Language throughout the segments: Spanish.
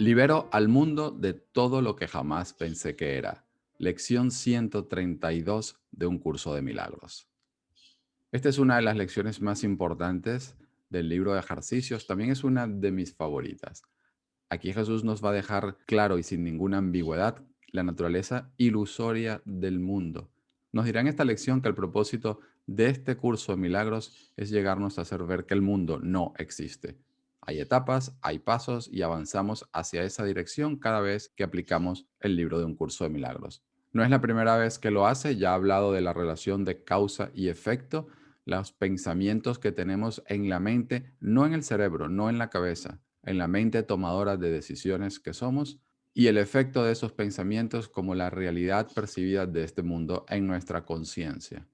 Libero al mundo de todo lo que jamás pensé que era. Lección 132 de un curso de milagros. Esta es una de las lecciones más importantes del libro de ejercicios. También es una de mis favoritas. Aquí Jesús nos va a dejar claro y sin ninguna ambigüedad la naturaleza ilusoria del mundo. Nos dirá en esta lección que el propósito de este curso de milagros es llegarnos a hacer ver que el mundo no existe. Hay etapas, hay pasos y avanzamos hacia esa dirección cada vez que aplicamos el libro de un curso de milagros. No es la primera vez que lo hace, ya ha hablado de la relación de causa y efecto, los pensamientos que tenemos en la mente, no en el cerebro, no en la cabeza, en la mente tomadora de decisiones que somos y el efecto de esos pensamientos como la realidad percibida de este mundo en nuestra conciencia.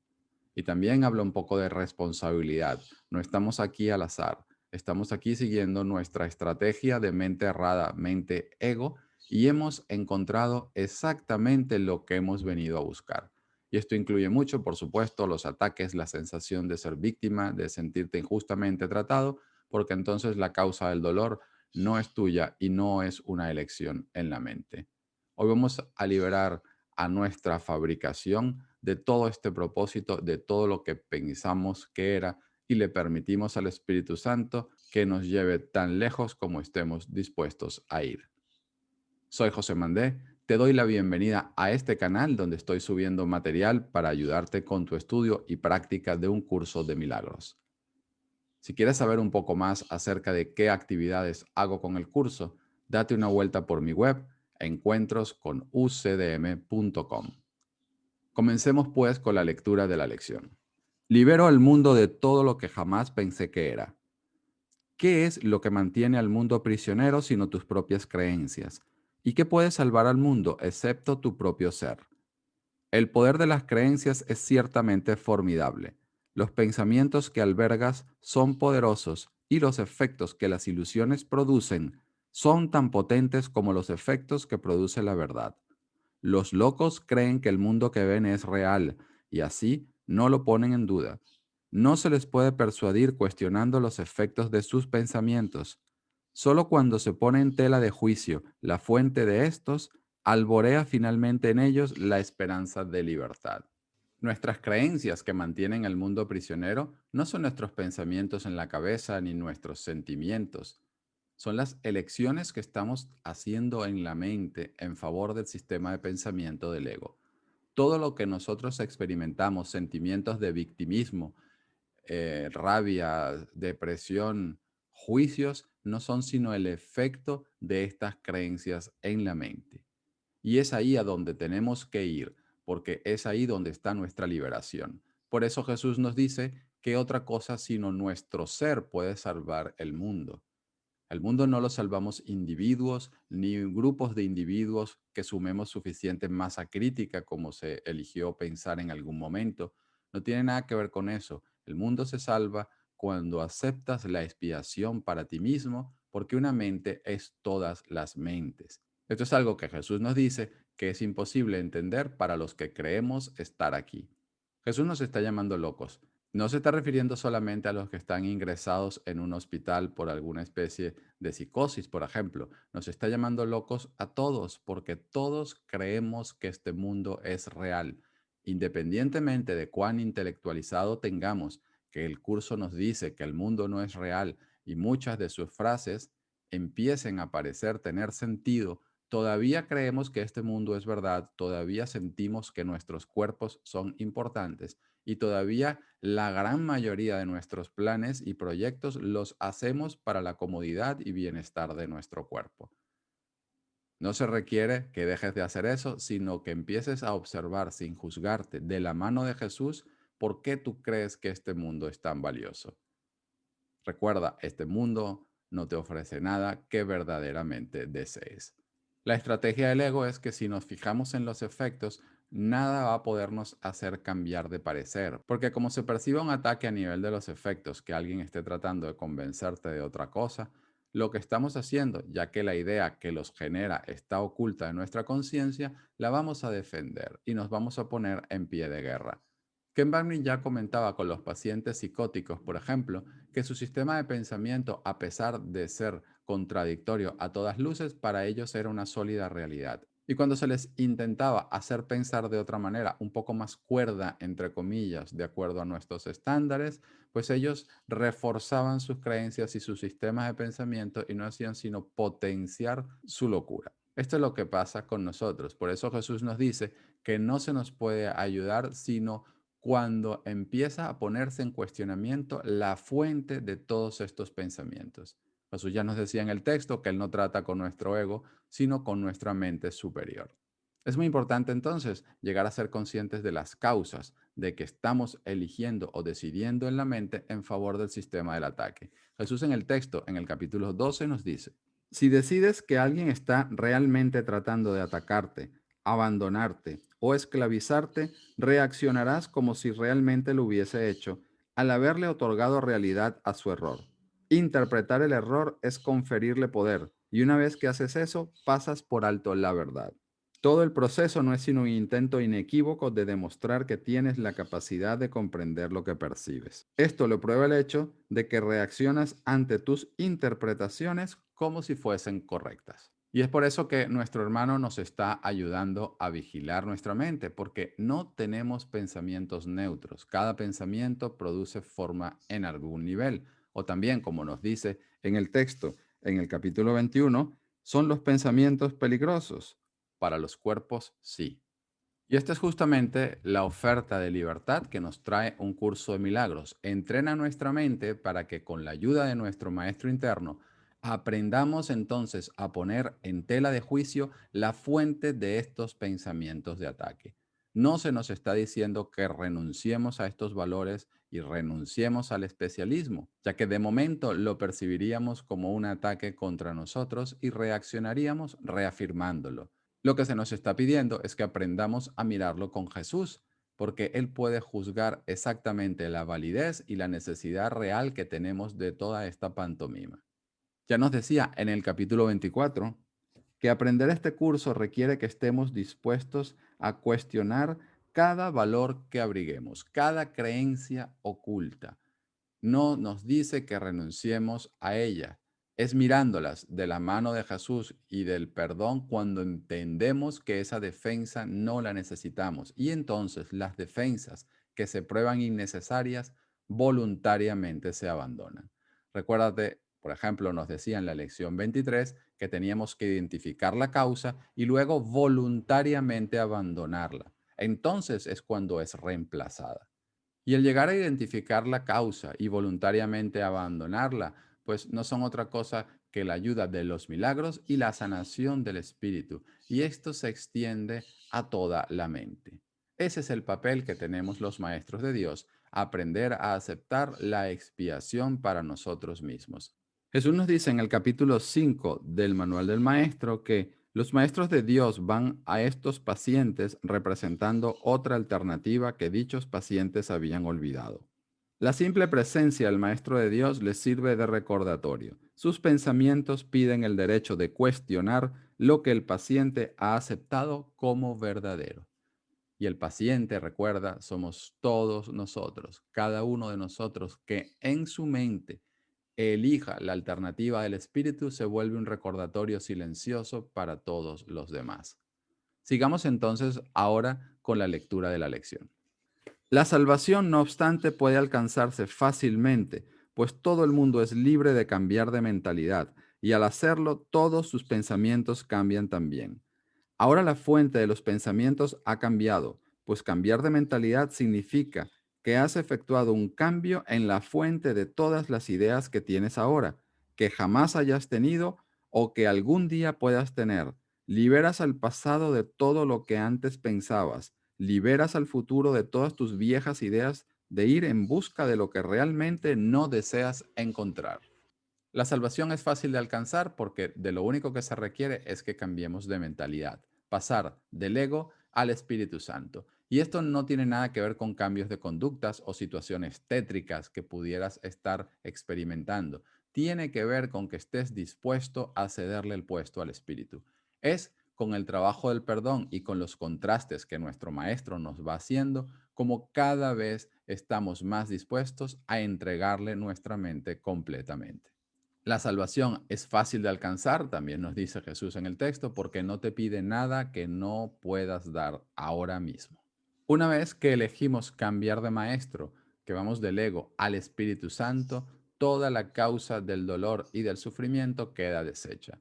Y también habla un poco de responsabilidad. No estamos aquí al azar, estamos aquí siguiendo nuestra estrategia de mente errada, mente ego, y hemos encontrado exactamente lo que hemos venido a buscar. Y esto incluye mucho, por supuesto, los ataques, la sensación de ser víctima, de sentirte injustamente tratado, porque entonces la causa del dolor no es tuya y no es una elección en la mente. Hoy vamos a liberar a nuestra fabricación de todo este propósito, de todo lo que pensamos que era y le permitimos al Espíritu Santo que nos lleve tan lejos como estemos dispuestos a ir. Soy José Mandé, te doy la bienvenida a este canal donde estoy subiendo material para ayudarte con tu estudio y práctica de un curso de milagros. Si quieres saber un poco más acerca de qué actividades hago con el curso, date una vuelta por mi web encuentrosconucdm.com. Comencemos pues con la lectura de la lección. Libero al mundo de todo lo que jamás pensé que era. ¿Qué es lo que mantiene al mundo prisionero sino tus propias creencias? ¿Y qué puede salvar al mundo excepto tu propio ser? El poder de las creencias es ciertamente formidable. Los pensamientos que albergas son poderosos y los efectos que las ilusiones producen son tan potentes como los efectos que produce la verdad. Los locos creen que el mundo que ven es real y así no lo ponen en duda. No se les puede persuadir cuestionando los efectos de sus pensamientos. Solo cuando se pone en tela de juicio la fuente de estos, alborea finalmente en ellos la esperanza de libertad. Nuestras creencias que mantienen al mundo prisionero no son nuestros pensamientos en la cabeza ni nuestros sentimientos. Son las elecciones que estamos haciendo en la mente en favor del sistema de pensamiento del ego. Todo lo que nosotros experimentamos, sentimientos de victimismo, rabia, depresión, juicios, no son sino el efecto de estas creencias en la mente. Y es ahí a donde tenemos que ir, porque es ahí donde está nuestra liberación. Por eso Jesús nos dice que otra cosa sino nuestro ser puede salvar el mundo. El mundo no lo salvamos individuos ni grupos de individuos que sumemos suficiente masa crítica como se eligió pensar en algún momento. No tiene nada que ver con eso. El mundo se salva cuando aceptas la expiación para ti mismo, porque una mente es todas las mentes. Esto es algo que Jesús nos dice que es imposible entender para los que creemos estar aquí. Jesús nos está llamando locos. No se está refiriendo solamente a los que están ingresados en un hospital por alguna especie de psicosis, por ejemplo. Nos está llamando locos a todos porque todos creemos que este mundo es real. Independientemente de cuán intelectualizado tengamos, que el curso nos dice que el mundo no es real y muchas de sus frases empiecen a parecer tener sentido, todavía creemos que este mundo es verdad, todavía sentimos que nuestros cuerpos son importantes y todavía la gran mayoría de nuestros planes y proyectos los hacemos para la comodidad y bienestar de nuestro cuerpo. No se requiere que dejes de hacer eso, sino que empieces a observar sin juzgarte de la mano de Jesús por qué tú crees que este mundo es tan valioso. Recuerda, este mundo no te ofrece nada que verdaderamente desees. La estrategia del ego es que si nos fijamos en los efectos, nada va a podernos hacer cambiar de parecer, porque como se percibe un ataque a nivel de los efectos, que alguien esté tratando de convencerte de otra cosa, lo que estamos haciendo, ya que la idea que los genera está oculta en nuestra conciencia, la vamos a defender y nos vamos a poner en pie de guerra. Ken Barney ya comentaba con los pacientes psicóticos, por ejemplo, que su sistema de pensamiento, a pesar de ser contradictorio a todas luces, para ellos era una sólida realidad. Y cuando se les intentaba hacer pensar de otra manera, un poco más cuerda, entre comillas, de acuerdo a nuestros estándares, pues ellos reforzaban sus creencias y sus sistemas de pensamiento y no hacían sino potenciar su locura. Esto es lo que pasa con nosotros. Por eso Jesús nos dice que no se nos puede ayudar sino cuando empieza a ponerse en cuestionamiento la fuente de todos estos pensamientos. Jesús ya nos decía en el texto que Él no trata con nuestro ego, sino con nuestra mente superior. Es muy importante entonces llegar a ser conscientes de las causas de que estamos eligiendo o decidiendo en la mente en favor del sistema del ataque. Jesús en el texto, en el capítulo 12, nos dice, si decides que alguien está realmente tratando de atacarte, abandonarte o esclavizarte, reaccionarás como si realmente lo hubiese hecho al haberle otorgado realidad a su error. Interpretar el error es conferirle poder, y una vez que haces eso, pasas por alto la verdad. Todo el proceso no es sino un intento inequívoco de demostrar que tienes la capacidad de comprender lo que percibes. Esto lo prueba el hecho de que reaccionas ante tus interpretaciones como si fuesen correctas. Y es por eso que nuestro hermano nos está ayudando a vigilar nuestra mente, porque no tenemos pensamientos neutros. Cada pensamiento produce forma en algún nivel. O también, como nos dice en el texto, en el capítulo 21, son los pensamientos peligrosos. Para los cuerpos, sí. Y esta es justamente la oferta de libertad que nos trae un curso de milagros. Entrena nuestra mente para que con la ayuda de nuestro maestro interno aprendamos entonces a poner en tela de juicio la fuente de estos pensamientos de ataque. No se nos está diciendo que renunciemos a estos valores y renunciemos al especialismo, ya que de momento lo percibiríamos como un ataque contra nosotros y reaccionaríamos reafirmándolo. Lo que se nos está pidiendo es que aprendamos a mirarlo con Jesús, porque Él puede juzgar exactamente la validez y la necesidad real que tenemos de toda esta pantomima. Ya nos decía en el capítulo 24 que aprender este curso requiere que estemos dispuestos a cuestionar cada valor que abriguemos, cada creencia oculta. No nos dice que renunciemos a ella. Es mirándolas de la mano de Jesús y del perdón cuando entendemos que esa defensa no la necesitamos. Y entonces las defensas que se prueban innecesarias voluntariamente se abandonan. Recuérdate, por ejemplo, nos decía en la lección 23 que teníamos que identificar la causa y luego voluntariamente abandonarla. Entonces es cuando es reemplazada. Y el llegar a identificar la causa y voluntariamente abandonarla, pues no son otra cosa que la ayuda de los milagros y la sanación del espíritu. Y esto se extiende a toda la mente. Ese es el papel que tenemos los maestros de Dios, aprender a aceptar la expiación para nosotros mismos. Jesús nos dice en el capítulo 5 del Manual del Maestro que los maestros de Dios van a estos pacientes representando otra alternativa que dichos pacientes habían olvidado. La simple presencia del Maestro de Dios les sirve de recordatorio. Sus pensamientos piden el derecho de cuestionar lo que el paciente ha aceptado como verdadero. Y el paciente, recuerda, somos todos nosotros, cada uno de nosotros que en su mente elija la alternativa del espíritu se vuelve un recordatorio silencioso para todos los demás. Sigamos entonces ahora con la lectura de la lección. La salvación, no obstante, puede alcanzarse fácilmente, pues todo el mundo es libre de cambiar de mentalidad, y al hacerlo todos sus pensamientos cambian también. Ahora la fuente de los pensamientos ha cambiado, pues cambiar de mentalidad significa que has efectuado un cambio en la fuente de todas las ideas que tienes ahora, que jamás hayas tenido o que algún día puedas tener. Liberas al pasado de todo lo que antes pensabas, liberas al futuro de todas tus viejas ideas de ir en busca de lo que realmente no deseas encontrar. La salvación es fácil de alcanzar porque de lo único que se requiere es que cambiemos de mentalidad, pasar del ego al Espíritu Santo. Y esto no tiene nada que ver con cambios de conductas o situaciones tétricas que pudieras estar experimentando. Tiene que ver con que estés dispuesto a cederle el puesto al Espíritu. Es con el trabajo del perdón y con los contrastes que nuestro maestro nos va haciendo, como cada vez estamos más dispuestos a entregarle nuestra mente completamente. La salvación es fácil de alcanzar, también nos dice Jesús en el texto, porque no te pide nada que no puedas dar ahora mismo. Una vez que elegimos cambiar de maestro, que vamos del ego al Espíritu Santo, toda la causa del dolor y del sufrimiento queda deshecha.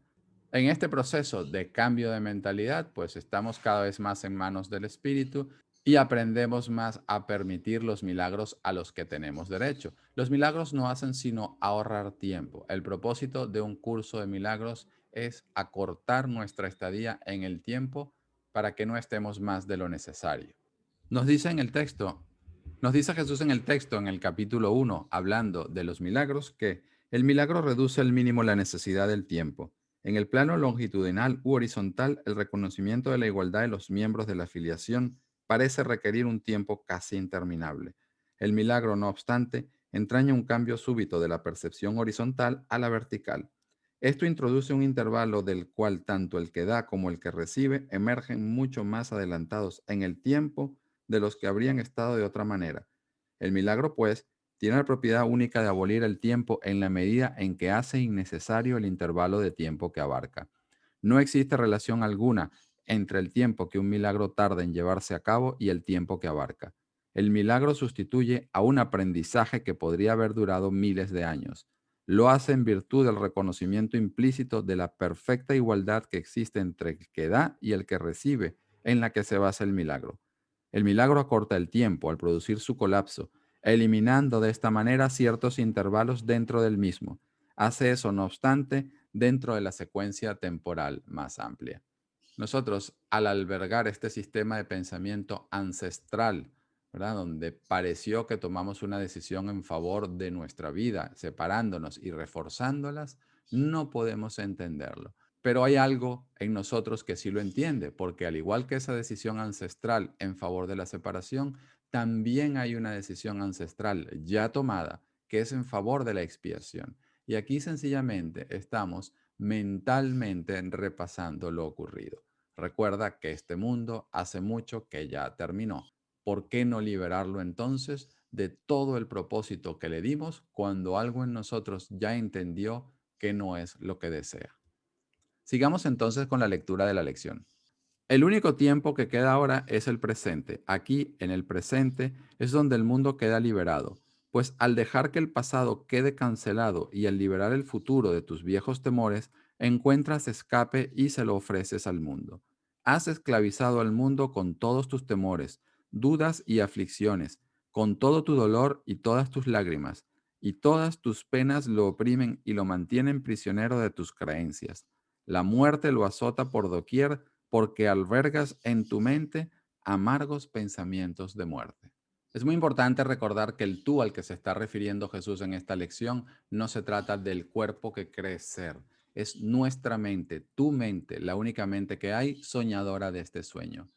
En este proceso de cambio de mentalidad, pues estamos cada vez más en manos del Espíritu y aprendemos más a permitir los milagros a los que tenemos derecho. Los milagros no hacen sino ahorrar tiempo. El propósito de un curso de milagros es acortar nuestra estadía en el tiempo para que no estemos más de lo necesario. Nos dice en el texto, nos dice Jesús en el texto, en el capítulo 1, hablando de los milagros, que el milagro reduce al mínimo la necesidad del tiempo. En el plano longitudinal u horizontal, el reconocimiento de la igualdad de los miembros de la filiación parece requerir un tiempo casi interminable. El milagro, no obstante, entraña un cambio súbito de la percepción horizontal a la vertical. Esto introduce un intervalo del cual tanto el que da como el que recibe emergen mucho más adelantados en el tiempo de los que habrían estado de otra manera. El milagro, pues, tiene la propiedad única de abolir el tiempo en la medida en que hace innecesario el intervalo de tiempo que abarca. No existe relación alguna entre el tiempo que un milagro tarda en llevarse a cabo y el tiempo que abarca. El milagro sustituye a un aprendizaje que podría haber durado miles de años. Lo hace en virtud del reconocimiento implícito de la perfecta igualdad que existe entre el que da y el que recibe, en la que se basa el milagro. El milagro acorta el tiempo al producir su colapso, eliminando de esta manera ciertos intervalos dentro del mismo. Hace eso, no obstante, dentro de la secuencia temporal más amplia. Nosotros, al albergar este sistema de pensamiento ancestral, ¿verdad? Donde pareció que tomamos una decisión en favor de nuestra vida, separándonos y reforzándolas, no podemos entenderlo. Pero hay algo en nosotros que sí lo entiende, porque al igual que esa decisión ancestral en favor de la separación, también hay una decisión ancestral ya tomada que es en favor de la expiación. Y aquí sencillamente estamos mentalmente repasando lo ocurrido. Recuerda que este mundo hace mucho que ya terminó. ¿Por qué no liberarlo entonces de todo el propósito que le dimos cuando algo en nosotros ya entendió que no es lo que desea? Sigamos entonces con la lectura de la lección. El único tiempo que queda ahora es el presente. Aquí, en el presente, es donde el mundo queda liberado, pues al dejar que el pasado quede cancelado y al liberar el futuro de tus viejos temores, encuentras escape y se lo ofreces al mundo. Has esclavizado al mundo con todos tus temores, dudas y aflicciones, con todo tu dolor y todas tus lágrimas, y todas tus penas lo oprimen y lo mantienen prisionero de tus creencias. La muerte lo azota por doquier porque albergas en tu mente amargos pensamientos de muerte. Es muy importante recordar que el tú al que se está refiriendo Jesús en esta lección no se trata del cuerpo que crees ser. Es nuestra mente, tu mente, la única mente que hay soñadora de este sueño.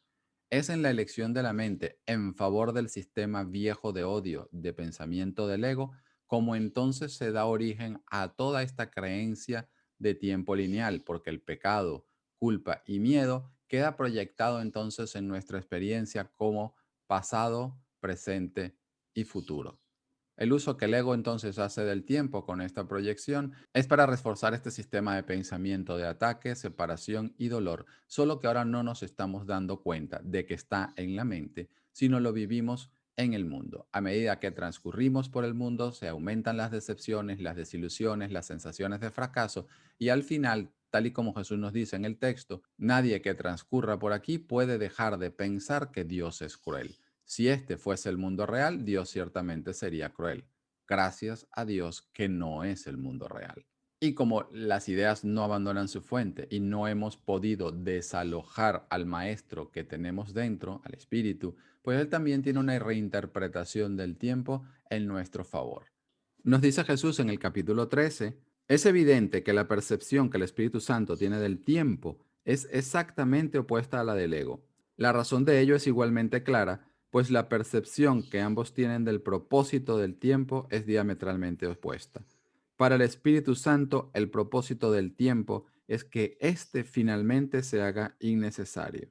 Es en la elección de la mente en favor del sistema viejo de odio, de pensamiento del ego, como entonces se da origen a toda esta creencia de tiempo lineal, porque el pecado, culpa y miedo queda proyectado entonces en nuestra experiencia como pasado, presente y futuro. El uso que el ego entonces hace del tiempo con esta proyección es para reforzar este sistema de pensamiento de ataque, separación y dolor, solo que ahora no nos estamos dando cuenta de que está en la mente, sino lo vivimos en el mundo. A medida que transcurrimos por el mundo, se aumentan las decepciones, las desilusiones, las sensaciones de fracaso y al final, tal y como Jesús nos dice en el texto, nadie que transcurra por aquí puede dejar de pensar que Dios es cruel. Si este fuese el mundo real, Dios ciertamente sería cruel. Gracias a Dios que no es el mundo real. Y como las ideas no abandonan su fuente y no hemos podido desalojar al maestro que tenemos dentro, al espíritu, pues él también tiene una reinterpretación del tiempo en nuestro favor. Nos dice Jesús en el capítulo 13, es evidente que la percepción que el Espíritu Santo tiene del tiempo es exactamente opuesta a la del ego. La razón de ello es igualmente clara, pues la percepción que ambos tienen del propósito del tiempo es diametralmente opuesta. Para el Espíritu Santo, el propósito del tiempo es que éste finalmente se haga innecesario.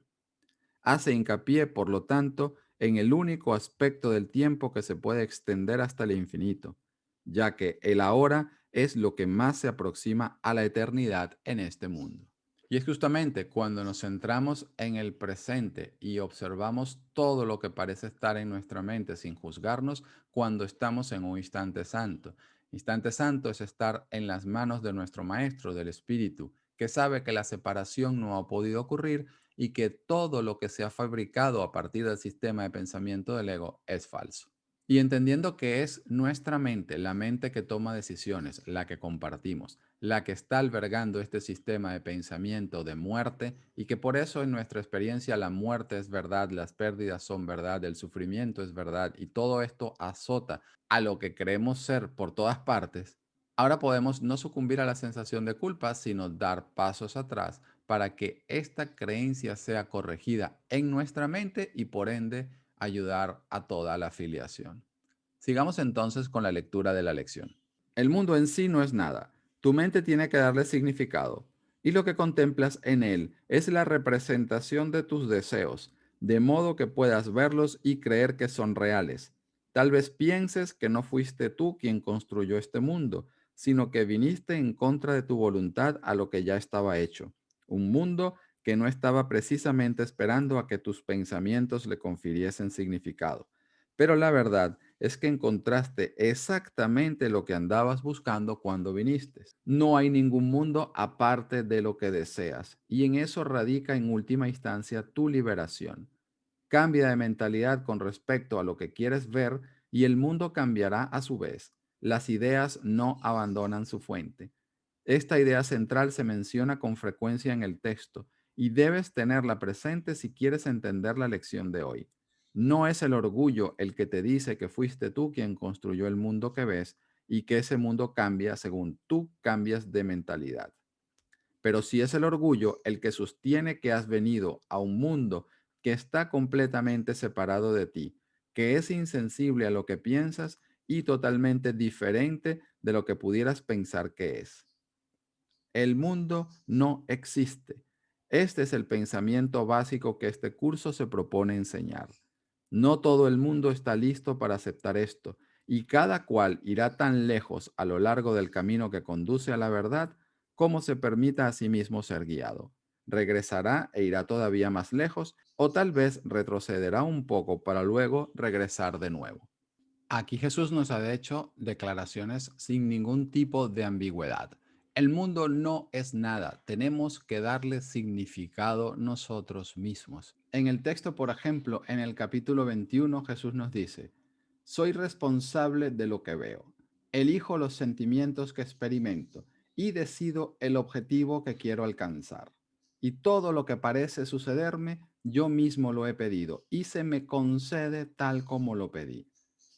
Hace hincapié, por lo tanto, en el único aspecto del tiempo que se puede extender hasta el infinito, ya que el ahora es lo que más se aproxima a la eternidad en este mundo. Y es justamente cuando nos centramos en el presente y observamos todo lo que parece estar en nuestra mente sin juzgarnos, cuando estamos en un instante santo. Instante santo es estar en las manos de nuestro Maestro, del Espíritu, que sabe que la separación no ha podido ocurrir y que todo lo que se ha fabricado a partir del sistema de pensamiento del ego es falso. Y entendiendo que es nuestra mente, la mente que toma decisiones, la que compartimos, la que está albergando este sistema de pensamiento de muerte y que por eso en nuestra experiencia la muerte es verdad, las pérdidas son verdad, el sufrimiento es verdad y todo esto azota a lo que creemos ser por todas partes, ahora podemos no sucumbir a la sensación de culpa, sino dar pasos atrás para que esta creencia sea corregida en nuestra mente y por ende ayudar a toda la afiliación. Sigamos entonces con la lectura de la lección. El mundo en sí no es nada. Tu mente tiene que darle significado. Y lo que contemplas en él es la representación de tus deseos, de modo que puedas verlos y creer que son reales. Tal vez pienses que no fuiste tú quien construyó este mundo, sino que viniste en contra de tu voluntad a lo que ya estaba hecho. Un mundo que no estaba precisamente esperando a que tus pensamientos le confiriesen significado. Pero la verdad es que encontraste exactamente lo que andabas buscando cuando viniste. No hay ningún mundo aparte de lo que deseas, y en eso radica en última instancia tu liberación. Cambia de mentalidad con respecto a lo que quieres ver y el mundo cambiará a su vez. Las ideas no abandonan su fuente. Esta idea central se menciona con frecuencia en el texto y debes tenerla presente si quieres entender la lección de hoy. No es el orgullo el que te dice que fuiste tú quien construyó el mundo que ves y que ese mundo cambia según tú cambias de mentalidad. Pero sí es el orgullo el que sostiene que has venido a un mundo que está completamente separado de ti, que es insensible a lo que piensas y totalmente diferente de lo que pudieras pensar que es. El mundo no existe. Este es el pensamiento básico que este curso se propone enseñar. No todo el mundo está listo para aceptar esto, y cada cual irá tan lejos a lo largo del camino que conduce a la verdad como se permita a sí mismo ser guiado. Regresará e irá todavía más lejos, o tal vez retrocederá un poco para luego regresar de nuevo. Aquí Jesús nos ha hecho declaraciones sin ningún tipo de ambigüedad. El mundo no es nada, tenemos que darle significado nosotros mismos. En el texto, por ejemplo, en el capítulo 21, Jesús nos dice, soy responsable de lo que veo, elijo los sentimientos que experimento y decido el objetivo que quiero alcanzar. Y todo lo que parece sucederme, yo mismo lo he pedido y se me concede tal como lo pedí.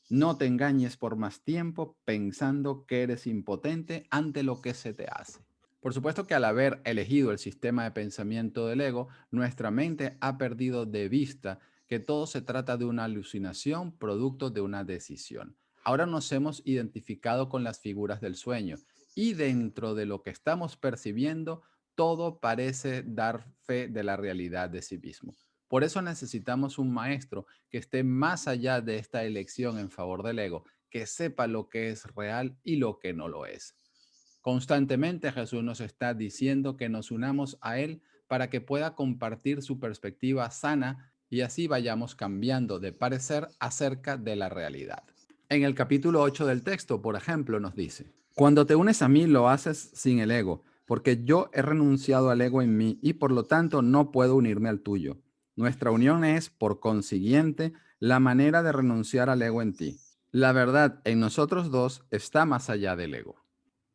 No te engañes por más tiempo pensando que eres impotente ante lo que se te hace. Por supuesto que al haber elegido el sistema de pensamiento del ego, nuestra mente ha perdido de vista que todo se trata de una alucinación producto de una decisión. Ahora nos hemos identificado con las figuras del sueño y dentro de lo que estamos percibiendo, todo parece dar fe de la realidad de sí mismo. Por eso necesitamos un maestro que esté más allá de esta elección en favor del ego, que sepa lo que es real y lo que no lo es. Constantemente Jesús nos está diciendo que nos unamos a Él para que pueda compartir su perspectiva sana y así vayamos cambiando de parecer acerca de la realidad. En el capítulo 8 del texto, por ejemplo, nos dice, cuando te unes a mí lo haces sin el ego, porque yo he renunciado al ego en mí y por lo tanto no puedo unirme al tuyo. Nuestra unión es, por consiguiente, la manera de renunciar al ego en ti. La verdad en nosotros dos está más allá del ego.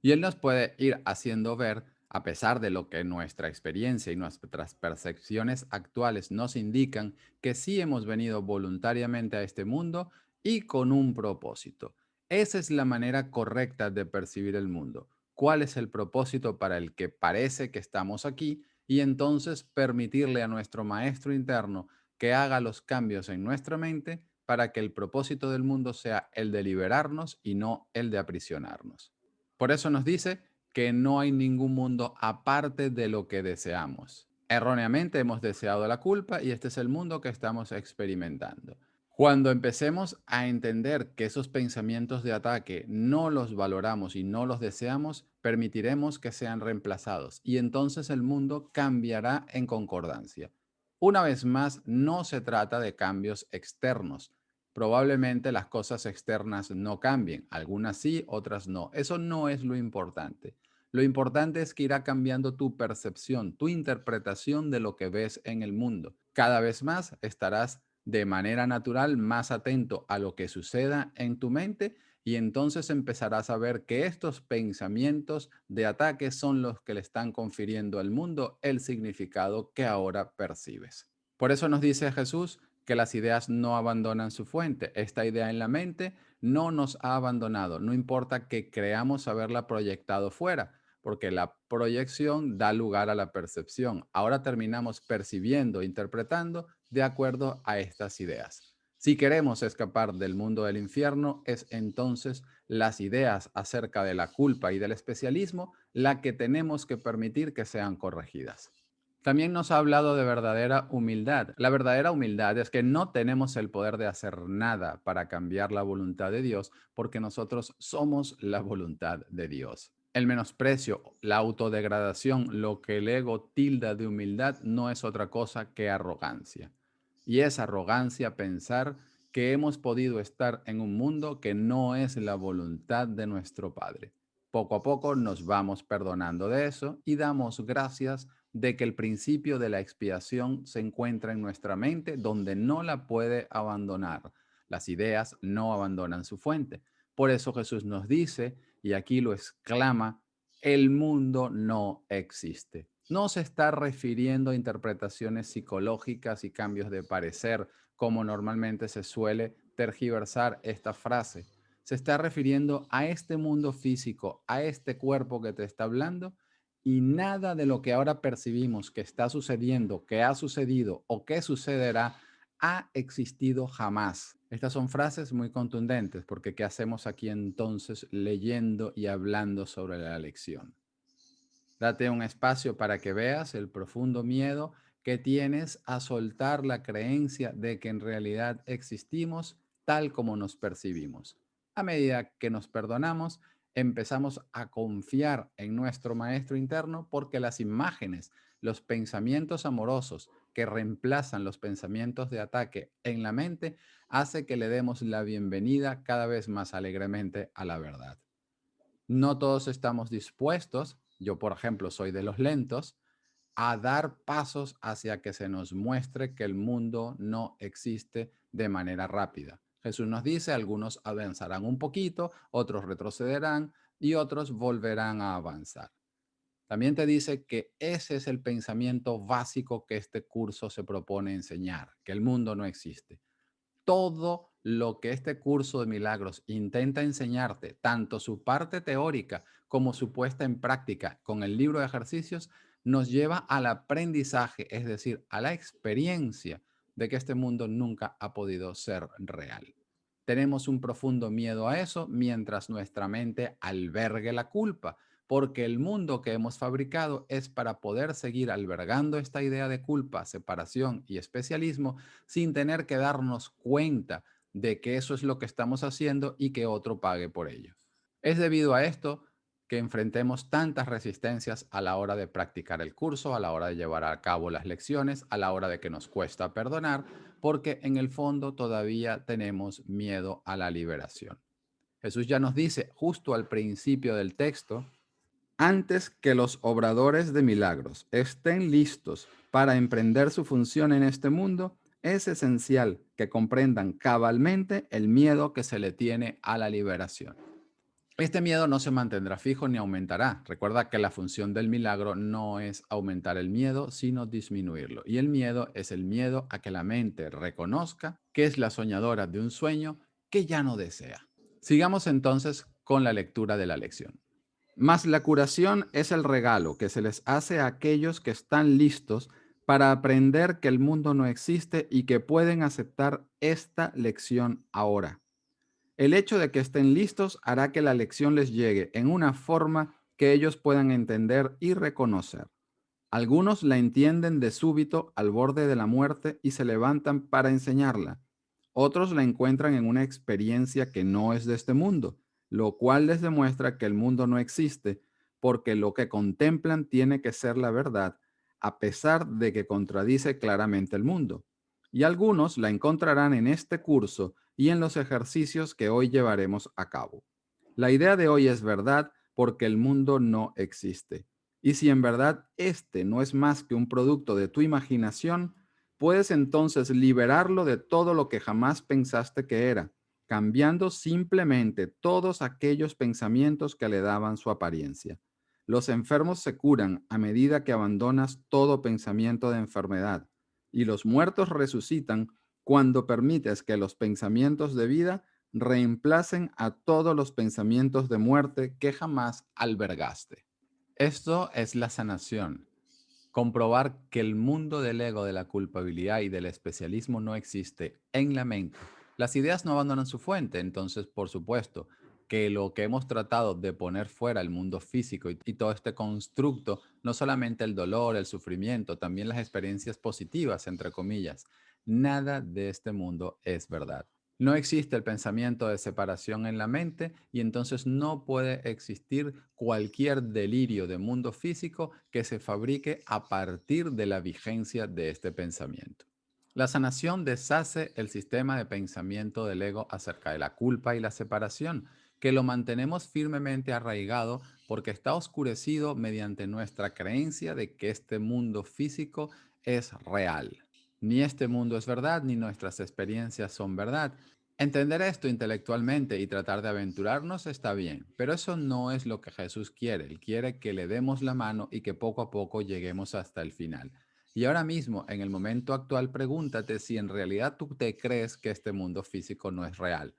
Y Él nos puede ir haciendo ver, a pesar de lo que nuestra experiencia y nuestras percepciones actuales nos indican, que sí hemos venido voluntariamente a este mundo y con un propósito. Esa es la manera correcta de percibir el mundo. ¿Cuál es el propósito para el que parece que estamos aquí? Y entonces permitirle a nuestro maestro interno que haga los cambios en nuestra mente para que el propósito del mundo sea el de liberarnos y no el de aprisionarnos. Por eso nos dice que no hay ningún mundo aparte de lo que deseamos. Erróneamente hemos deseado la culpa y este es el mundo que estamos experimentando. Cuando empecemos a entender que esos pensamientos de ataque no los valoramos y no los deseamos, permitiremos que sean reemplazados y entonces el mundo cambiará en concordancia. Una vez más, no se trata de cambios externos. Probablemente las cosas externas no cambien, algunas sí, otras no. Eso no es lo importante. Lo importante es que irá cambiando tu percepción, tu interpretación de lo que ves en el mundo. Cada vez más estarás de manera natural más atento a lo que suceda en tu mente y entonces empezarás a ver que estos pensamientos de ataque son los que le están confiriendo al mundo el significado que ahora percibes. Por eso nos dice Jesús que las ideas no abandonan su fuente. Esta idea en la mente no nos ha abandonado, no importa que creamos haberla proyectado fuera, porque la proyección da lugar a la percepción. Ahora terminamos percibiendo, interpretando de acuerdo a estas ideas. Si queremos escapar del mundo del infierno, es entonces las ideas acerca de la culpa y del especialismo la que tenemos que permitir que sean corregidas. También nos ha hablado de verdadera humildad. La verdadera humildad es que no tenemos el poder de hacer nada para cambiar la voluntad de Dios porque nosotros somos la voluntad de Dios. El menosprecio, la autodegradación, lo que el ego tilda de humildad no es otra cosa que arrogancia. Y es arrogancia pensar que hemos podido estar en un mundo que no es la voluntad de nuestro Padre. Poco a poco nos vamos perdonando de eso y damos gracias de que el principio de la expiación se encuentra en nuestra mente donde no la puede abandonar. Las ideas no abandonan su fuente. Por eso Jesús nos dice, y aquí lo exclama, el mundo no existe. No se está refiriendo a interpretaciones psicológicas y cambios de parecer, como normalmente se suele tergiversar esta frase. Se está refiriendo a este mundo físico, a este cuerpo que te está hablando, y nada de lo que ahora percibimos que está sucediendo, que ha sucedido o que sucederá ha existido jamás. Estas son frases muy contundentes porque ¿qué hacemos aquí entonces leyendo y hablando sobre la lección? Date un espacio para que veas el profundo miedo que tienes a soltar la creencia de que en realidad existimos tal como nos percibimos. A medida que nos perdonamos, empezamos a confiar en nuestro maestro interno porque las imágenes, los pensamientos amorosos que reemplazan los pensamientos de ataque en la mente, hace que le demos la bienvenida cada vez más alegremente a la verdad. No todos estamos dispuestos, yo por ejemplo soy de los lentos, a dar pasos hacia que se nos muestre que el mundo no existe de manera rápida. Jesús nos dice, algunos avanzarán un poquito, otros retrocederán y otros volverán a avanzar. También te dice que ese es el pensamiento básico que este curso se propone enseñar, que el mundo no existe. Todo lo que este curso de milagros intenta enseñarte, tanto su parte teórica como su puesta en práctica con el libro de ejercicios, nos lleva al aprendizaje, es decir, a la experiencia de que este mundo nunca ha podido ser real. Tenemos un profundo miedo a eso mientras nuestra mente albergue la culpa, porque el mundo que hemos fabricado es para poder seguir albergando esta idea de culpa, separación y especialismo sin tener que darnos cuenta de que eso es lo que estamos haciendo y que otro pague por ello. Es debido a esto que enfrentemos tantas resistencias a la hora de practicar el curso, a la hora de llevar a cabo las lecciones, a la hora de que nos cuesta perdonar, porque en el fondo todavía tenemos miedo a la liberación. Jesús ya nos dice justo al principio del texto, antes que los obradores de milagros estén listos para emprender su función en este mundo, es esencial que comprendan cabalmente el miedo que se le tiene a la liberación. Este miedo no se mantendrá fijo ni aumentará. Recuerda que la función del milagro no es aumentar el miedo, sino disminuirlo. Y el miedo es el miedo a que la mente reconozca que es la soñadora de un sueño que ya no desea. Sigamos entonces con la lectura de la lección. Mas la curación es el regalo que se les hace a aquellos que están listos para aprender que el mundo no existe y que pueden aceptar esta lección ahora. El hecho de que estén listos hará que la lección les llegue en una forma que ellos puedan entender y reconocer. Algunos la entienden de súbito al borde de la muerte y se levantan para enseñarla. Otros la encuentran en una experiencia que no es de este mundo, lo cual les demuestra que el mundo no existe, porque lo que contemplan tiene que ser la verdad, a pesar de que contradice claramente el mundo. Y algunos la encontrarán en este curso y en los ejercicios que hoy llevaremos a cabo. La idea de hoy es verdad porque el mundo no existe. Y si en verdad este no es más que un producto de tu imaginación, puedes entonces liberarlo de todo lo que jamás pensaste que era, cambiando simplemente todos aquellos pensamientos que le daban su apariencia. Los enfermos se curan a medida que abandonas todo pensamiento de enfermedad, y los muertos resucitan cuando permites que los pensamientos de vida reemplacen a todos los pensamientos de muerte que jamás albergaste. Esto es la sanación. Comprobar que el mundo del ego, de la culpabilidad y del especialismo no existe en la mente. Las ideas no abandonan su fuente, entonces, por supuesto, que lo que hemos tratado de poner fuera, el mundo físico y todo este constructo, no solamente el dolor, el sufrimiento, también las experiencias positivas, entre comillas, nada de este mundo es verdad. No existe el pensamiento de separación en la mente y entonces no puede existir cualquier delirio de mundo físico que se fabrique a partir de la vigencia de este pensamiento. La sanación deshace el sistema de pensamiento del ego acerca de la culpa y la separación, que lo mantenemos firmemente arraigado porque está oscurecido mediante nuestra creencia de que este mundo físico es real. Ni este mundo es verdad, ni nuestras experiencias son verdad. Entender esto intelectualmente y tratar de aventurarnos está bien, pero eso no es lo que Jesús quiere. Él quiere que le demos la mano y que poco a poco lleguemos hasta el final. Y ahora mismo, en el momento actual, pregúntate si en realidad tú te crees que este mundo físico no es real.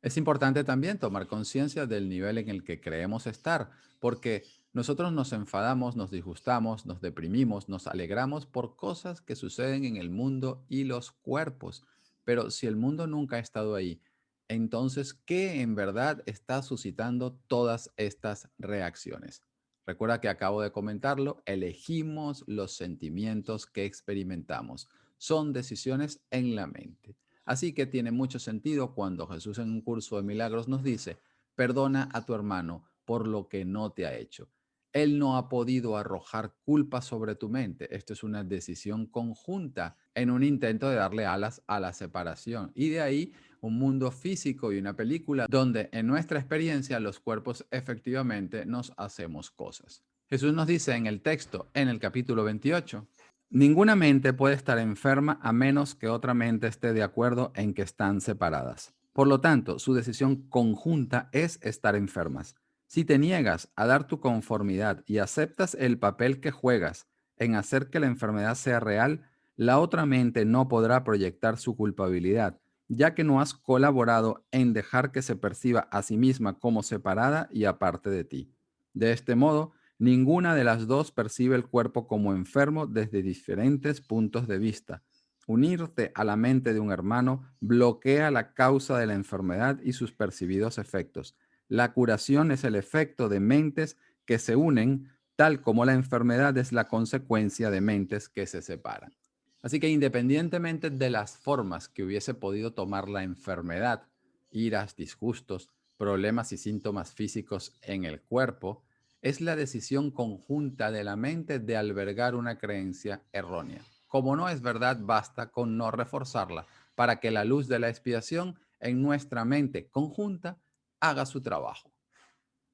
Es importante también tomar conciencia del nivel en el que creemos estar, porque nosotros nos enfadamos, nos disgustamos, nos deprimimos, nos alegramos por cosas que suceden en el mundo y los cuerpos. Pero si el mundo nunca ha estado ahí, entonces, ¿qué en verdad está suscitando todas estas reacciones? Recuerda que acabo de comentarlo, elegimos los sentimientos que experimentamos. Son decisiones en la mente. Así que tiene mucho sentido cuando Jesús en un curso de milagros nos dice, perdona a tu hermano por lo que no te ha hecho. Él no ha podido arrojar culpa sobre tu mente. Esto es una decisión conjunta en un intento de darle alas a la separación. Y de ahí un mundo físico y una película donde en nuestra experiencia los cuerpos efectivamente nos hacemos cosas. Jesús nos dice en el texto, en el capítulo 28, ninguna mente puede estar enferma a menos que otra mente esté de acuerdo en que están separadas. Por lo tanto, su decisión conjunta es estar enfermas. Si te niegas a dar tu conformidad y aceptas el papel que juegas en hacer que la enfermedad sea real, la otra mente no podrá proyectar su culpabilidad, ya que no has colaborado en dejar que se perciba a sí misma como separada y aparte de ti. De este modo, ninguna de las dos percibe el cuerpo como enfermo desde diferentes puntos de vista. Unirte a la mente de un hermano bloquea la causa de la enfermedad y sus percibidos efectos. La curación es el efecto de mentes que se unen, tal como la enfermedad es la consecuencia de mentes que se separan. Así que independientemente de las formas que hubiese podido tomar la enfermedad, iras, disgustos, problemas y síntomas físicos en el cuerpo, es la decisión conjunta de la mente de albergar una creencia errónea. Como no es verdad, basta con no reforzarla para que la luz de la expiación en nuestra mente conjunta haga su trabajo.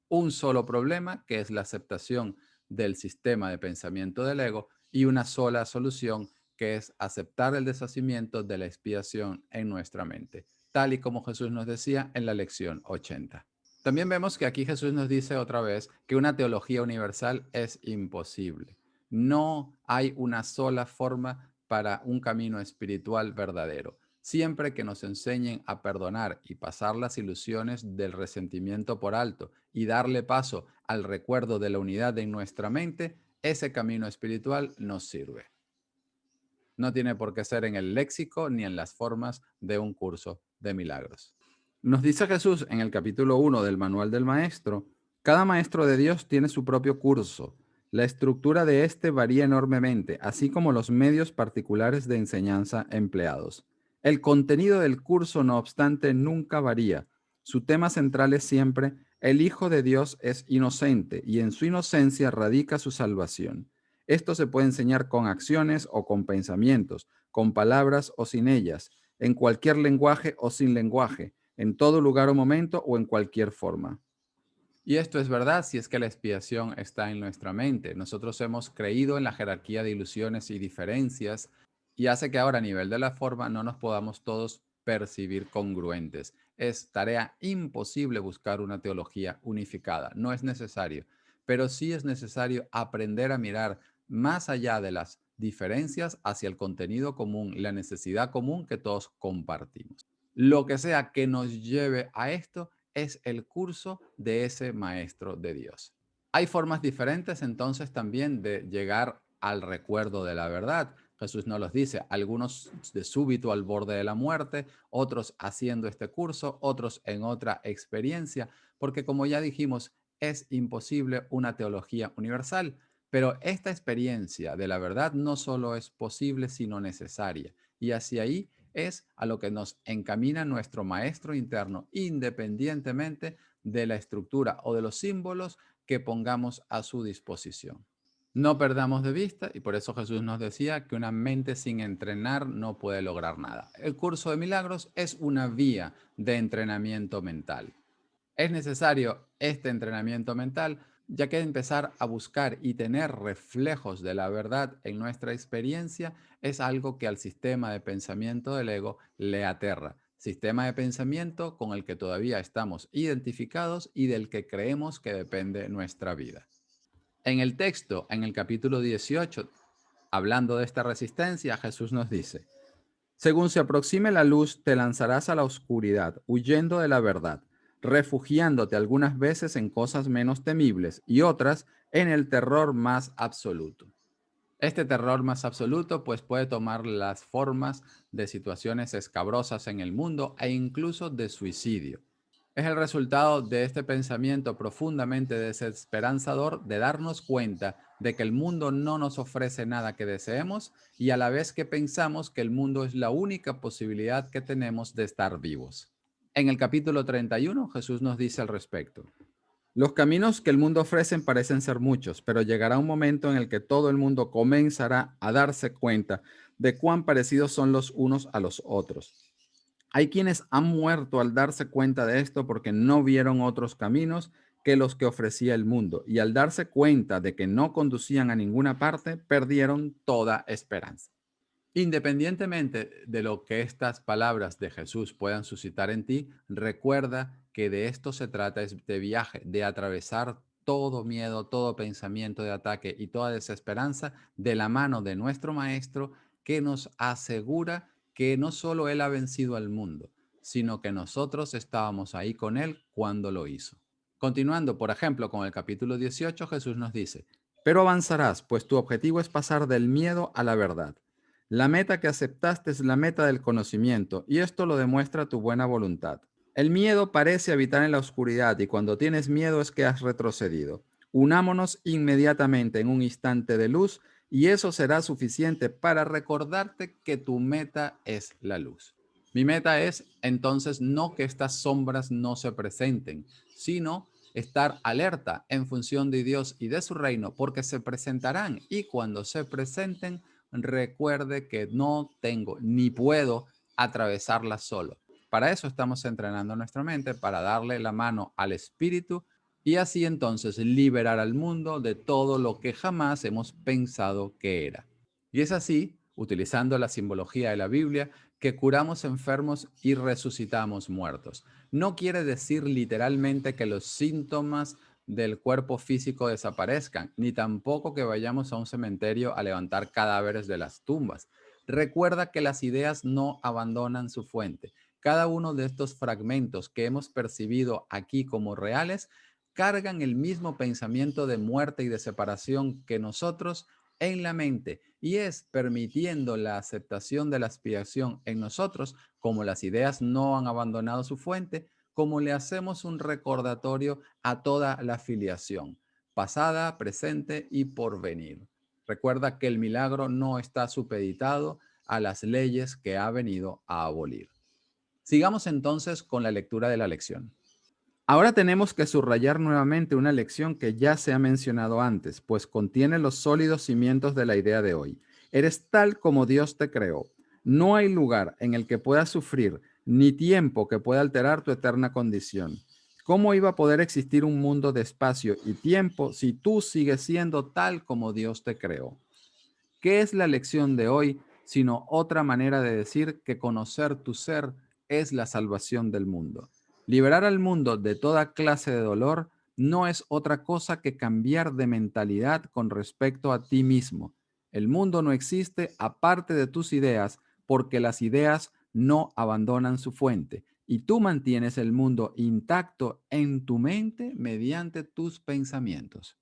Un solo problema, que es la aceptación del sistema de pensamiento del ego, y una sola solución, que es aceptar el deshacimiento de la expiación en nuestra mente, tal y como Jesús nos decía en la lección 80. También vemos que aquí Jesús nos dice otra vez que una teología universal es imposible. No hay una sola forma para un camino espiritual verdadero. Siempre que nos enseñen a perdonar y pasar las ilusiones del resentimiento por alto y darle paso al recuerdo de la unidad en nuestra mente, ese camino espiritual nos sirve. No tiene por qué ser en el léxico ni en las formas de un curso de milagros. Nos dice Jesús en el capítulo 1 del Manual del Maestro Cada maestro de Dios tiene su propio curso. La estructura de este varía enormemente, así como los medios particulares de enseñanza empleados. El contenido del curso, no obstante, nunca varía. Su tema central es siempre: el Hijo de Dios es inocente y en su inocencia radica su salvación. Esto se puede enseñar con acciones o con pensamientos, con palabras o sin ellas, en cualquier lenguaje o sin lenguaje, en todo lugar o momento o en cualquier forma. Y esto es verdad si es que la expiación está en nuestra mente. Nosotros hemos creído en la jerarquía de ilusiones y diferencias y hace que ahora a nivel de la forma no nos podamos todos percibir congruentes. Es tarea imposible buscar una teología unificada. No es necesario, pero sí es necesario aprender a mirar más allá de las diferencias hacia el contenido común, la necesidad común que todos compartimos. Lo que sea que nos lleve a esto es el curso de ese maestro de Dios. Hay formas diferentes entonces también de llegar al recuerdo de la verdad. Jesús nos los dice, algunos de súbito al borde de la muerte, otros haciendo este curso, otros en otra experiencia, porque como ya dijimos, es imposible una teología universal, pero esta experiencia de la verdad no solo es posible, sino necesaria. Y hacia ahí es a lo que nos encamina nuestro maestro interno, independientemente de la estructura o de los símbolos que pongamos a su disposición. No perdamos de vista, y por eso Jesús nos decía que una mente sin entrenar no puede lograr nada. El curso de milagros es una vía de entrenamiento mental. Es necesario este entrenamiento mental, ya que empezar a buscar y tener reflejos de la verdad en nuestra experiencia es algo que al sistema de pensamiento del ego le aterra. Sistema de pensamiento con el que todavía estamos identificados y del que creemos que depende nuestra vida. En el texto, en el capítulo 18, hablando de esta resistencia, Jesús nos dice: según se aproxime la luz, te lanzarás a la oscuridad, huyendo de la verdad, refugiándote algunas veces en cosas menos temibles y otras en el terror más absoluto. Este terror más absoluto pues puede tomar las formas de situaciones escabrosas en el mundo e incluso de suicidio. Es el resultado de este pensamiento profundamente desesperanzador de darnos cuenta de que el mundo no nos ofrece nada que deseemos y a la vez que pensamos que el mundo es la única posibilidad que tenemos de estar vivos. En el capítulo 31 Jesús nos dice al respecto: los caminos que el mundo ofrece parecen ser muchos, pero llegará un momento en el que todo el mundo comenzará a darse cuenta de cuán parecidos son los unos a los otros. Hay quienes han muerto al darse cuenta de esto porque no vieron otros caminos que los que ofrecía el mundo, y al darse cuenta de que no conducían a ninguna parte, perdieron toda esperanza. Independientemente de lo que estas palabras de Jesús puedan suscitar en ti, recuerda que de esto se trata, es de viaje, de atravesar todo miedo, todo pensamiento de ataque y toda desesperanza de la mano de nuestro Maestro, que nos asegura que no solo Él ha vencido al mundo, sino que nosotros estábamos ahí con Él cuando lo hizo. Continuando, por ejemplo, con el capítulo 18, Jesús nos dice: pero avanzarás, pues tu objetivo es pasar del miedo a la verdad. La meta que aceptaste es la meta del conocimiento, y esto lo demuestra tu buena voluntad. El miedo parece habitar en la oscuridad, y cuando tienes miedo es que has retrocedido. Unámonos inmediatamente en un instante de luz, y eso será suficiente para recordarte que tu meta es la luz. Mi meta es entonces no que estas sombras no se presenten, sino estar alerta en función de Dios y de su reino, porque se presentarán, y cuando se presenten, recuerde que no tengo ni puedo atravesarla solo. Para eso estamos entrenando nuestra mente, para darle la mano al espíritu y así entonces liberar al mundo de todo lo que jamás hemos pensado que era. Y es así, utilizando la simbología de la Biblia, que curamos enfermos y resucitamos muertos. No quiere decir literalmente que los síntomas del cuerpo físico desaparezcan, ni tampoco que vayamos a un cementerio a levantar cadáveres de las tumbas. Recuerda que las ideas no abandonan su fuente. Cada uno de estos fragmentos que hemos percibido aquí como reales cargan el mismo pensamiento de muerte y de separación que nosotros en la mente, y es permitiendo la aceptación de la aspiración en nosotros, como las ideas no han abandonado su fuente, como le hacemos un recordatorio a toda la filiación, pasada, presente y por venir. Recuerda que el milagro no está supeditado a las leyes que ha venido a abolir. Sigamos entonces con la lectura de la lección. Ahora tenemos que subrayar nuevamente una lección que ya se ha mencionado antes, pues contiene los sólidos cimientos de la idea de hoy. Eres tal como Dios te creó. No hay lugar en el que puedas sufrir, ni tiempo que pueda alterar tu eterna condición. ¿Cómo iba a poder existir un mundo de espacio y tiempo si tú sigues siendo tal como Dios te creó? ¿Qué es la lección de hoy, sino otra manera de decir que conocer tu ser es la salvación del mundo? Liberar al mundo de toda clase de dolor no es otra cosa que cambiar de mentalidad con respecto a ti mismo. El mundo no existe aparte de tus ideas porque las ideas no abandonan su fuente y tú mantienes el mundo intacto en tu mente mediante tus pensamientos.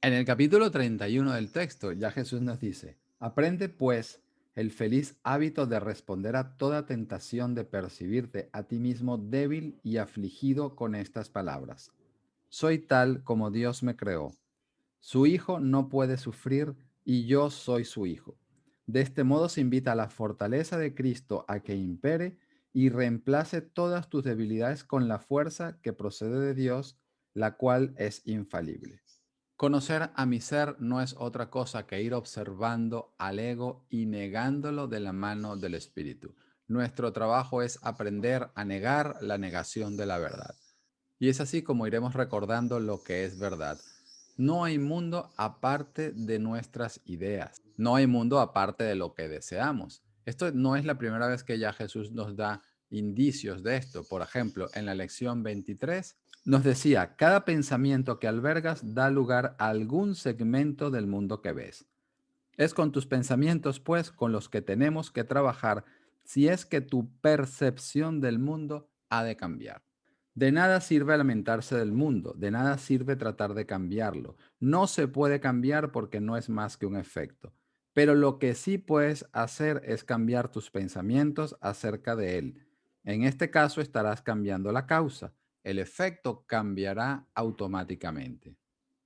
En el capítulo 31 del texto, ya Jesús nos dice, aprende pues el feliz hábito de responder a toda tentación de percibirte a ti mismo débil y afligido con estas palabras. Soy tal como Dios me creó. Su hijo no puede sufrir y yo soy su hijo. De este modo se invita a la fortaleza de Cristo a que impere y reemplace todas tus debilidades con la fuerza que procede de Dios, la cual es infalible. Conocer a mi ser no es otra cosa que ir observando al ego y negándolo de la mano del espíritu. Nuestro trabajo es aprender a negar la negación de la verdad. Y es así como iremos recordando lo que es verdad. No hay mundo aparte de nuestras ideas. No hay mundo aparte de lo que deseamos. Esto no es la primera vez que ya Jesús nos da indicios de esto. Por ejemplo, en la lección 23 nos decía, cada pensamiento que albergas da lugar a algún segmento del mundo que ves. Es con tus pensamientos, pues, con los que tenemos que trabajar si es que tu percepción del mundo ha de cambiar. De nada sirve lamentarse del mundo, de nada sirve tratar de cambiarlo. No se puede cambiar porque no es más que un efecto. Pero lo que sí puedes hacer es cambiar tus pensamientos acerca de él. En este caso estarás cambiando la causa. El efecto cambiará automáticamente.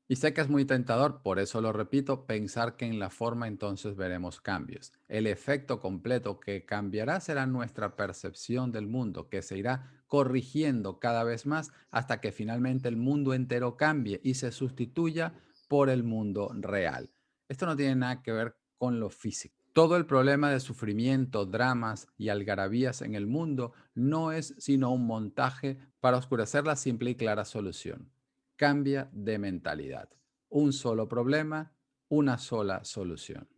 Y sé que es muy tentador, por eso lo repito, pensar que en la forma entonces veremos cambios. El efecto completo que cambiará será nuestra percepción del mundo, que se irá corrigiendo cada vez más hasta que finalmente el mundo entero cambie y se sustituya por el mundo real. Esto no tiene nada que ver con lo físico. Todo el problema de sufrimiento, dramas y algarabías en el mundo no es sino un montaje para oscurecer la simple y clara solución. Cambia de mentalidad. Un solo problema, una sola solución.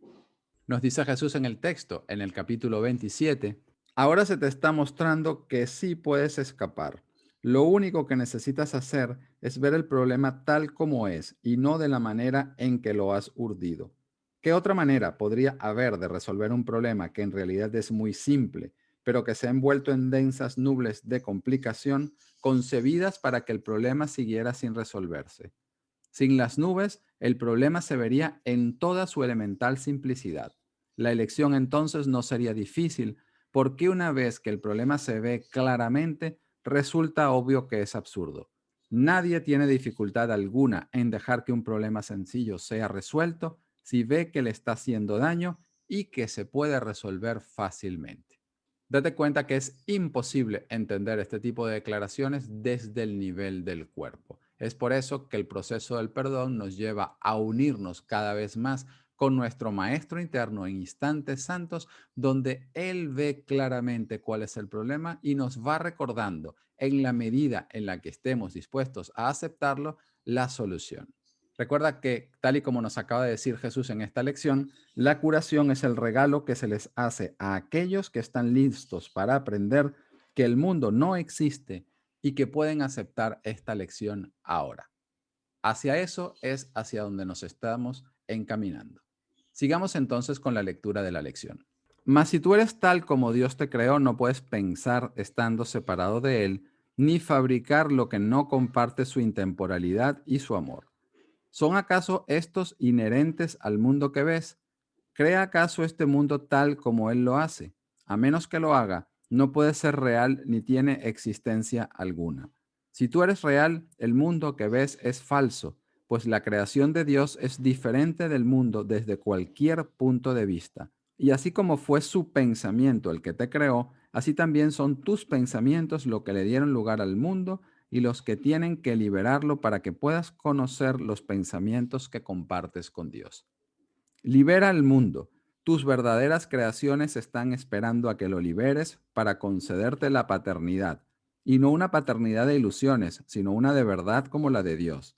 Nos dice Jesús en el texto, en el capítulo 27, ahora se te está mostrando que sí puedes escapar. Lo único que necesitas hacer es ver el problema tal como es y no de la manera en que lo has urdido. ¿Qué otra manera podría haber de resolver un problema que en realidad es muy simple, pero que se ha envuelto en densas nubes de complicación concebidas para que el problema siguiera sin resolverse? Sin las nubes, el problema se vería en toda su elemental simplicidad. La elección entonces no sería difícil, porque una vez que el problema se ve claramente, resulta obvio que es absurdo. Nadie tiene dificultad alguna en dejar que un problema sencillo sea resuelto si ve que le está haciendo daño y que se puede resolver fácilmente. Date cuenta que es imposible entender este tipo de declaraciones desde el nivel del cuerpo. Es por eso que el proceso del perdón nos lleva a unirnos cada vez más con nuestro Maestro interno en instantes santos, donde Él ve claramente cuál es el problema y nos va recordando, en la medida en la que estemos dispuestos a aceptarlo, la solución. Recuerda que, tal y como nos acaba de decir Jesús en esta lección, la curación es el regalo que se les hace a aquellos que están listos para aprender que el mundo no existe y que pueden aceptar esta lección ahora. Hacia eso es hacia donde nos estamos encaminando. Sigamos entonces con la lectura de la lección. Mas si tú eres tal como Dios te creó, no puedes pensar estando separado de Él, ni fabricar lo que no comparte su intemporalidad y su amor. ¿Son acaso estos inherentes al mundo que ves? ¿Crea acaso este mundo tal como Él lo hace? A menos que lo haga, No puede ser real ni tiene existencia alguna. Si tú eres real, el mundo que ves es falso, pues la creación de Dios es diferente del mundo desde cualquier punto de vista. Y así como fue su pensamiento el que te creó, así también son tus pensamientos lo que le dieron lugar al mundo y los que tienen que liberarlo para que puedas conocer los pensamientos que compartes con Dios. Libera al mundo. Tus verdaderas creaciones están esperando a que lo liberes para concederte la paternidad. Y no una paternidad de ilusiones, sino una de verdad como la de Dios.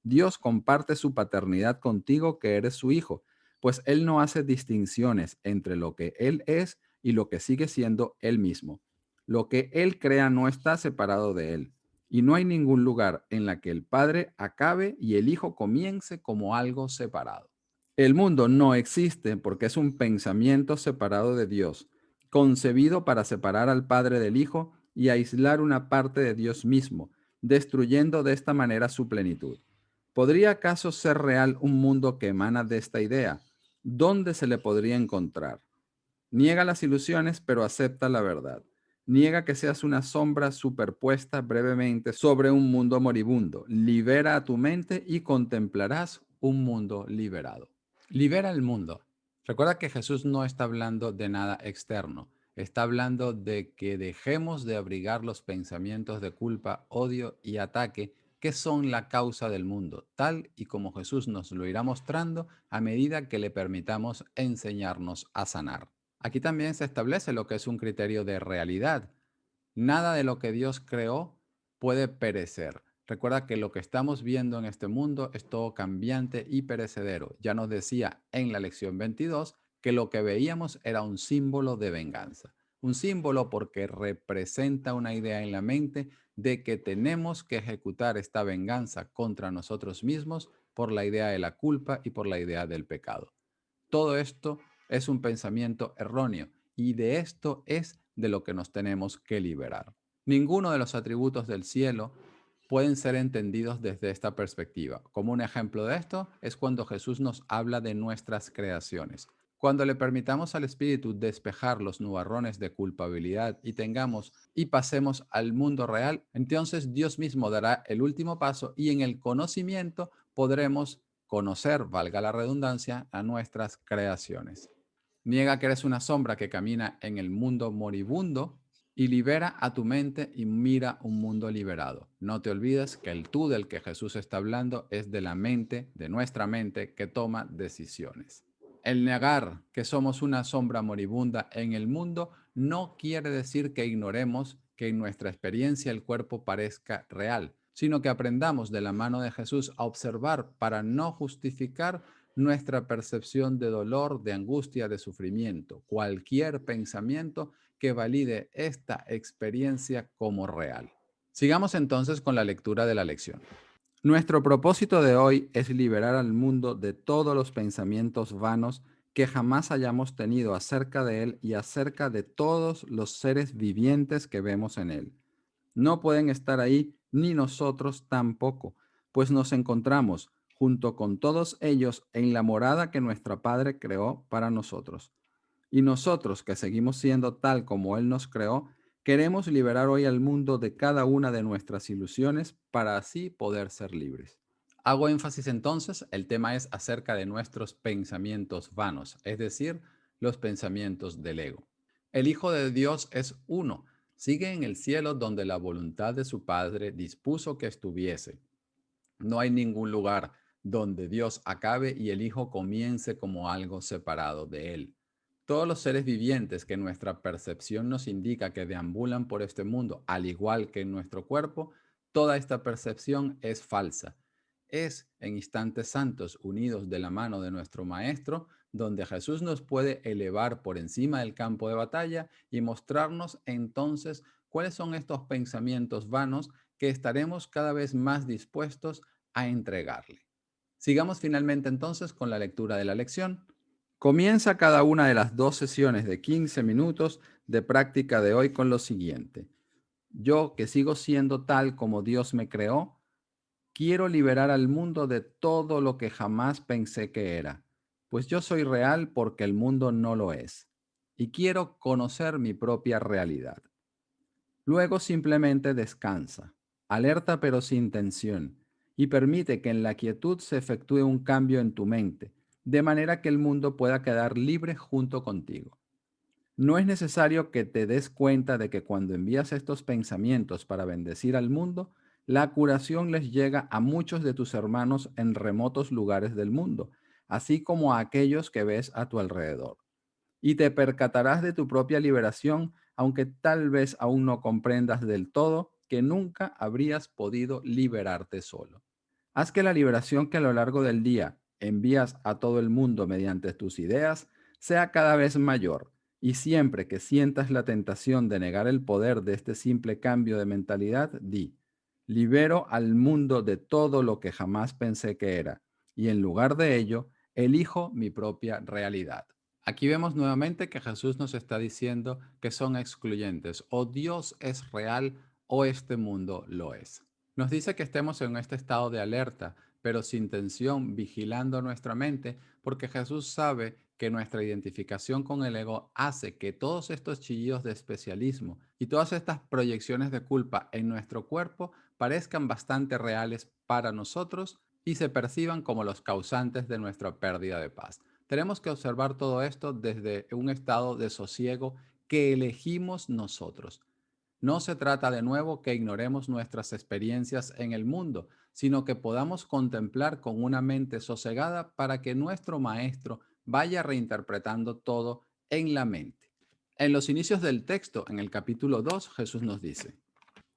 Dios comparte su paternidad contigo que eres su hijo, pues Él no hace distinciones entre lo que Él es y lo que sigue siendo Él mismo. Lo que Él crea no está separado de Él. Y no hay ningún lugar en la que el Padre acabe y el Hijo comience como algo separado. El mundo no existe porque es un pensamiento separado de Dios, concebido para separar al Padre del Hijo y aislar una parte de Dios mismo, destruyendo de esta manera su plenitud. ¿Podría acaso ser real un mundo que emana de esta idea? ¿Dónde se le podría encontrar? Niega las ilusiones, pero acepta la verdad. Niega que seas una sombra superpuesta brevemente sobre un mundo moribundo. Libera a tu mente y contemplarás un mundo liberado. Libera el mundo. Recuerda que Jesús no está hablando de nada externo. Está hablando de que dejemos de abrigar los pensamientos de culpa, odio y ataque que son la causa del mundo, tal y como Jesús nos lo irá mostrando a medida que le permitamos enseñarnos a sanar. Aquí también se establece lo que es un criterio de realidad. Nada de lo que Dios creó puede perecer. Recuerda que lo que estamos viendo en este mundo es todo cambiante y perecedero. Ya nos decía en la lección 22 que lo que veíamos era un símbolo de venganza. Un símbolo porque representa una idea en la mente de que tenemos que ejecutar esta venganza contra nosotros mismos por la idea de la culpa y por la idea del pecado. Todo esto es un pensamiento erróneo y de esto es de lo que nos tenemos que liberar. Ninguno de los atributos del cielo pueden ser entendidos desde esta perspectiva. Como un ejemplo de esto es cuando Jesús nos habla de nuestras creaciones. Cuando le permitamos al Espíritu despejar los nubarrones de culpabilidad y pasemos al mundo real, entonces Dios mismo dará el último paso y en el conocimiento podremos conocer, valga la redundancia, a nuestras creaciones. Niega que eres una sombra que camina en el mundo moribundo y libera a tu mente y mira un mundo liberado. No te olvides que el tú del que Jesús está hablando es de la mente, de nuestra mente, que toma decisiones. El negar que somos una sombra moribunda en el mundo no quiere decir que ignoremos que en nuestra experiencia el cuerpo parezca real, sino que aprendamos de la mano de Jesús a observar para no justificar nuestra percepción de dolor, de angustia, de sufrimiento, cualquier pensamiento que valide esta experiencia como real. Sigamos entonces con la lectura de la lección. Nuestro propósito de hoy es liberar al mundo de todos los pensamientos vanos que jamás hayamos tenido acerca de él y acerca de todos los seres vivientes que vemos en él. No pueden estar ahí ni nosotros tampoco, pues nos encontramos junto con todos ellos en la morada que nuestro Padre creó para nosotros. Y nosotros, que seguimos siendo tal como Él nos creó, queremos liberar hoy al mundo de cada una de nuestras ilusiones para así poder ser libres. Hago énfasis entonces, el tema es acerca de nuestros pensamientos vanos, es decir, los pensamientos del ego. El Hijo de Dios es uno, sigue en el cielo donde la voluntad de su Padre dispuso que estuviese. No hay ningún lugar donde Dios acabe y el Hijo comience como algo separado de Él. Todos los seres vivientes que nuestra percepción nos indica que deambulan por este mundo, al igual que en nuestro cuerpo, toda esta percepción es falsa. Es en instantes santos unidos de la mano de nuestro Maestro, donde Jesús nos puede elevar por encima del campo de batalla y mostrarnos entonces cuáles son estos pensamientos vanos que estaremos cada vez más dispuestos a entregarle. Sigamos finalmente entonces con la lectura de la lección. Comienza cada una de las 2 sesiones de 15 minutos de práctica de hoy con lo siguiente. Yo, que sigo siendo tal como Dios me creó, quiero liberar al mundo de todo lo que jamás pensé que era, pues yo soy real porque el mundo no lo es. y quiero conocer mi propia realidad. Luego simplemente descansa, alerta pero sin tensión, y permite que en la quietud se efectúe un cambio en tu mente, de manera que el mundo pueda quedar libre junto contigo. No es necesario que te des cuenta de que cuando envías estos pensamientos para bendecir al mundo, la curación les llega a muchos de tus hermanos en remotos lugares del mundo, así como a aquellos que ves a tu alrededor. Y te percatarás de tu propia liberación, aunque tal vez aún no comprendas del todo que nunca habrías podido liberarte solo. Haz que la liberación que a lo largo del día envías a todo el mundo mediante tus ideas sea cada vez mayor, y siempre que sientas la tentación de negar el poder de este simple cambio de mentalidad, di: libero al mundo de todo lo que jamás pensé que era, y en lugar de ello, elijo mi propia realidad. Aquí vemos nuevamente que Jesús nos está diciendo que son excluyentes: o Dios es real o este mundo lo es. Nos dice que estemos en este estado de alerta, pero sin tensión, vigilando nuestra mente, porque Jesús sabe que nuestra identificación con el ego hace que todos estos chillidos de especialismo y todas estas proyecciones de culpa en nuestro cuerpo parezcan bastante reales para nosotros y se perciban como los causantes de nuestra pérdida de paz. Tenemos que observar todo esto desde un estado de sosiego que elegimos nosotros. No se trata de nuevo que ignoremos nuestras experiencias en el mundo, sino que podamos contemplar con una mente sosegada para que nuestro maestro vaya reinterpretando todo en la mente. En los inicios del texto, en el capítulo 2, Jesús nos dice: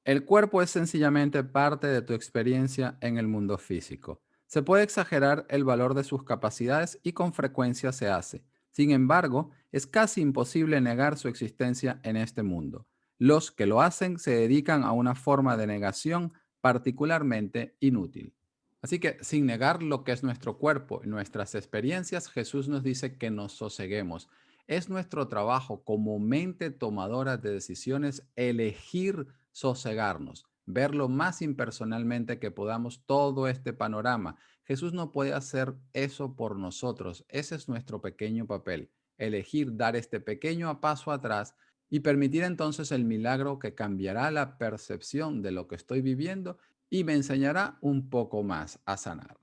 el cuerpo es sencillamente parte de tu experiencia en el mundo físico. Se puede exagerar el valor de sus capacidades y con frecuencia se hace. Sin embargo, es casi imposible negar su existencia en este mundo. Los que lo hacen se dedican a una forma de negación particularmente inútil. Así que, sin negar lo que es nuestro cuerpo y nuestras experiencias, Jesús nos dice que nos soseguemos. Es nuestro trabajo como mente tomadora de decisiones elegir sosegarnos, ver lo más impersonalmente que podamos todo este panorama. Jesús no puede hacer eso por nosotros. Ese es nuestro pequeño papel: elegir dar este pequeño paso atrás y permitir entonces el milagro que cambiará la percepción de lo que estoy viviendo y me enseñará un poco más a sanar.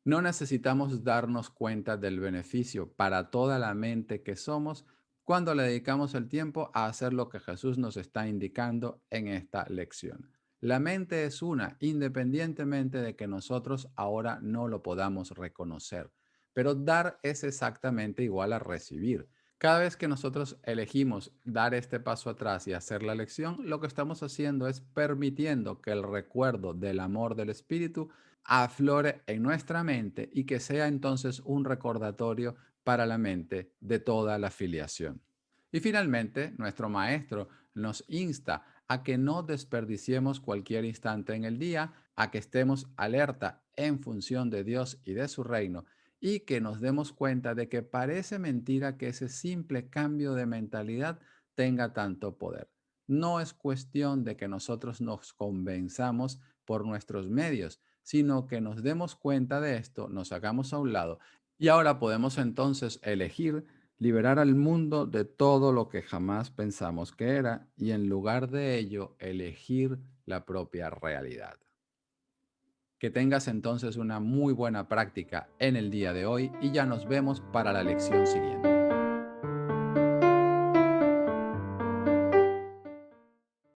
No necesitamos darnos cuenta del beneficio para toda la mente que somos cuando le dedicamos el tiempo a hacer lo que Jesús nos está indicando en esta lección. La mente es una, independientemente de que nosotros ahora no lo podamos reconocer. Pero dar es exactamente igual a recibir. Cada vez que nosotros elegimos dar este paso atrás y hacer la lección, lo que estamos haciendo es permitiendo que el recuerdo del amor del Espíritu aflore en nuestra mente y que sea entonces un recordatorio para la mente de toda la filiación. Y finalmente, nuestro maestro nos insta a que no desperdiciemos cualquier instante en el día, a que estemos alerta en función de Dios y de su reino, y que nos demos cuenta de que parece mentira que ese simple cambio de mentalidad tenga tanto poder. No es cuestión de que nosotros nos convenzamos por nuestros medios, sino que nos demos cuenta de esto, nos hagamos a un lado y ahora podemos entonces elegir liberar al mundo de todo lo que jamás pensamos que era y en lugar de ello elegir la propia realidad. Que tengas entonces una muy buena práctica en el día de hoy y ya nos vemos para la lección siguiente.